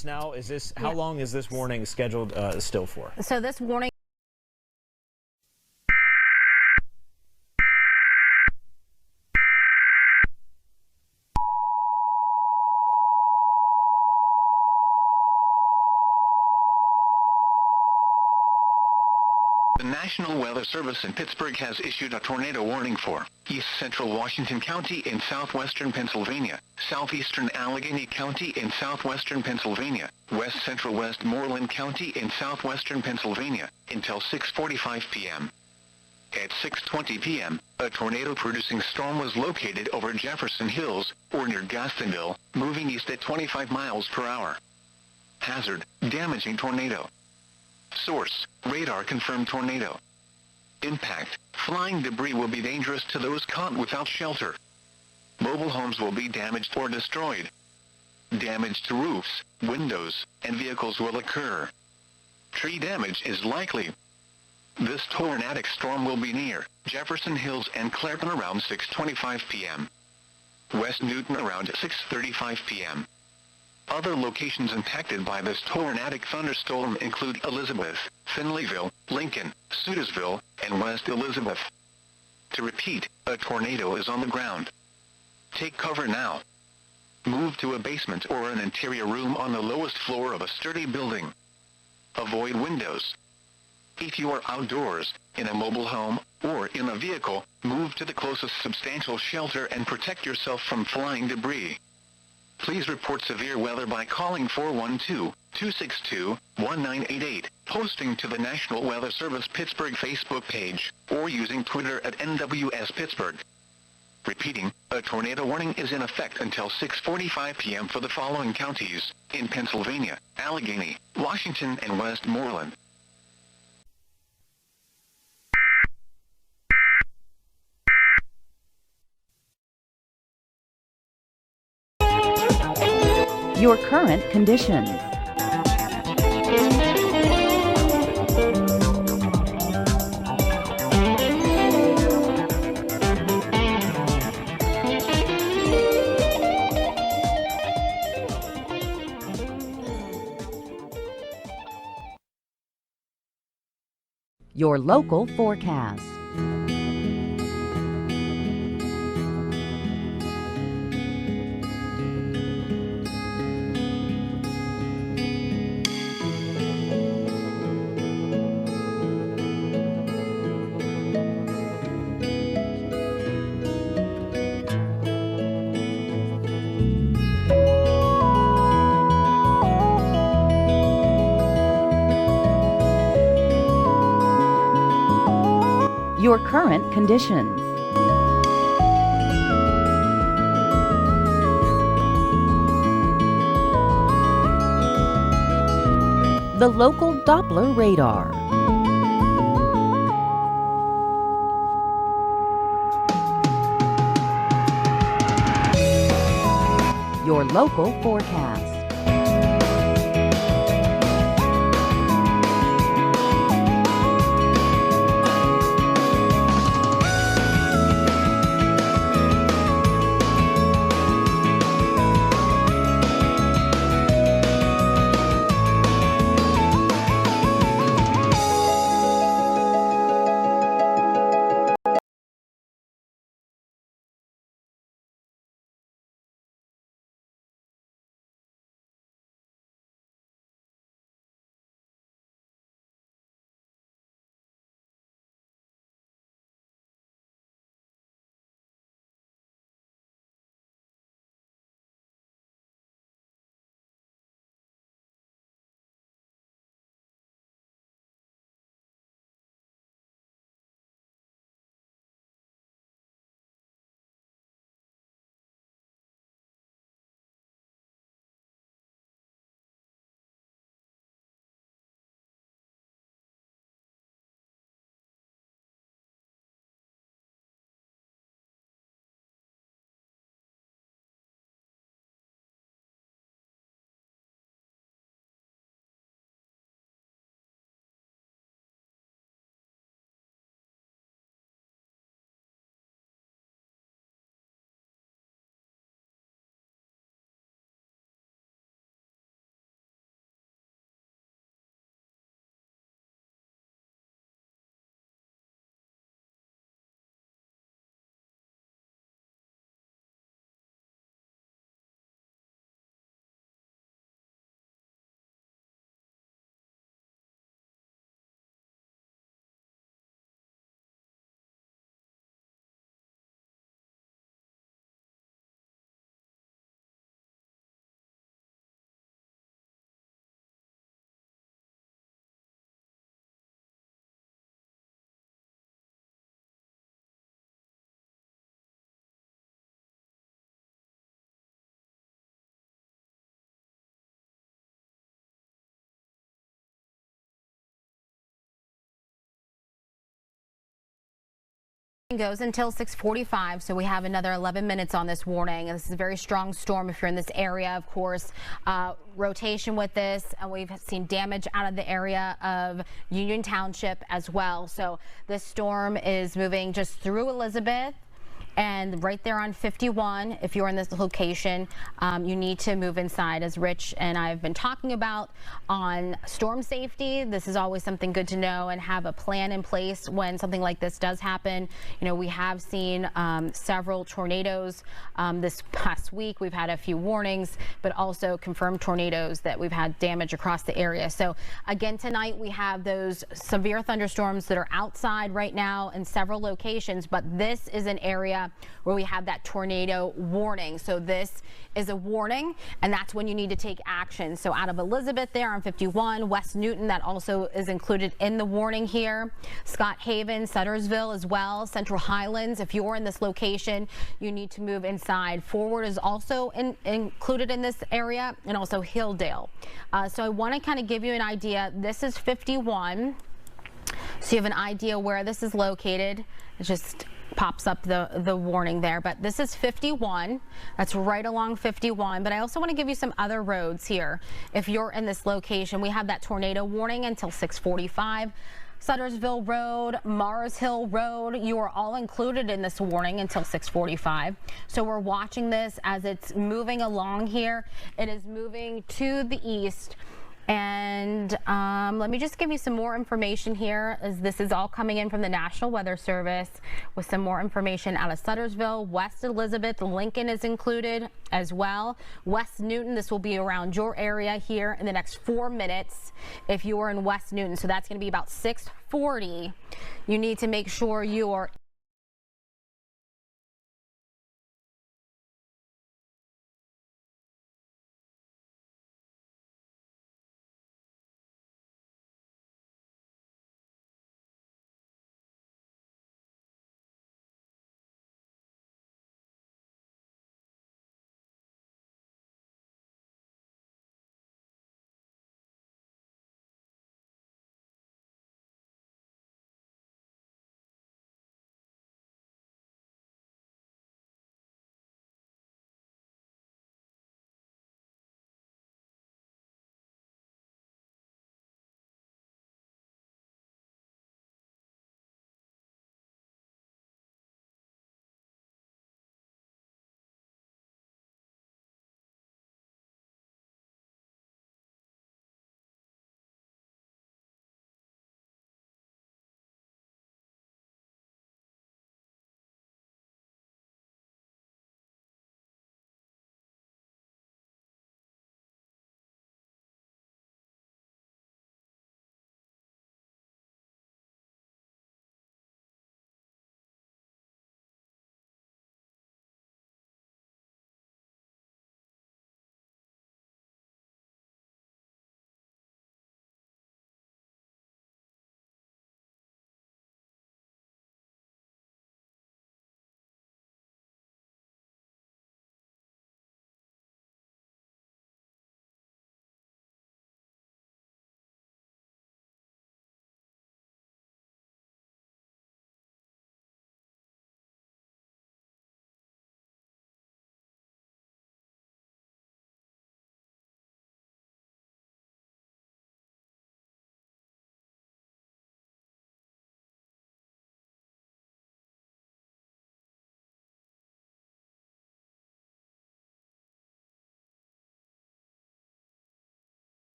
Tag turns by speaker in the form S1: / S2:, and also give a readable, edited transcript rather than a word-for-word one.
S1: updates now. Is this how long is this warning scheduled still for?
S2: So this warning.
S3: The National Weather Service in Pittsburgh has issued a tornado warning for East Central Washington County in southwestern Pennsylvania, southeastern Allegheny County in southwestern Pennsylvania, West Central Westmoreland County in southwestern Pennsylvania, until 6:45 p.m. At 6:20 p.m., a tornado-producing storm was located over Jefferson Hills, or near Gastonville, moving east at 25 miles per hour. Hazard: damaging tornado. Source: radar-confirmed tornado. Impact: flying debris will be dangerous to those caught without shelter. Mobile homes will be damaged or destroyed. Damage to roofs, windows, and vehicles will occur. Tree damage is likely. This tornadic storm will be near Jefferson Hills and Clairton around 6:25 p.m. West Newton around 6:35 p.m. Other locations impacted by this tornadic thunderstorm include Elizabeth, Finleyville, Lincoln, Sudesville, and West Elizabeth. To repeat, a tornado is on the ground. Take cover now. Move to a basement or an interior room on the lowest floor of a sturdy building. Avoid windows. If you are outdoors, in a mobile home, or in a vehicle, move to the closest substantial shelter and protect yourself from flying debris. Please report severe weather by calling 412-262-1988, posting to the National Weather Service Pittsburgh Facebook page, or using Twitter at NWS Pittsburgh. Repeating, a tornado warning is in effect until 6:45 p.m. for the following counties in Pennsylvania: Allegheny, Washington, and Westmoreland.
S4: Your current conditions. Your local forecast. Your current conditions. The local Doppler radar. Your local forecast.
S2: Goes until 6:45, so we have another 11 minutes on this warning. And this is a very strong storm if you're in this area, of course. Rotation with this, and we've seen damage out of the area of Union Township as well. So this storm is moving just through Elizabeth. And right there on 51, if you're in this location, you need to move inside. As Rich and I have been talking about on storm safety, this is always something good to know and have a plan in place when something like this does happen. You know, we have seen several tornadoes this past week. We've had a few warnings, but also confirmed tornadoes that we've had damage across the area. So again, tonight we have those severe thunderstorms that are outside right now in several locations, but this is an area where we have that tornado warning. So this is a warning, and that's when you need to take action. So out of Elizabeth there on 51, West Newton, that also is included in the warning here. Scott Haven, Suttersville as well, Central Highlands. If you're in this location, you need to move inside. Forward is also included in this area, and also Hilldale. So I want to kind of give you an idea. This is 51. So you have an idea where this is located. It just pops up the warning there, but this is 51. That's right along 51. But I also want to give you some other roads here. If you're in this location, we have that tornado warning until 6:45. Suttersville Road, Mars Hill Road, you are all included in this warning until 6:45. So we're watching this as it's moving along here. It is moving to the east. And let me just give you some more information here, as this is all coming in from the National Weather Service with some more information out of Suttersville. West Elizabeth, Lincoln is included as well. West Newton, this will be around your area here in the next 4 minutes if you are in West Newton. So that's going to be about 6:40. You need to make sure you are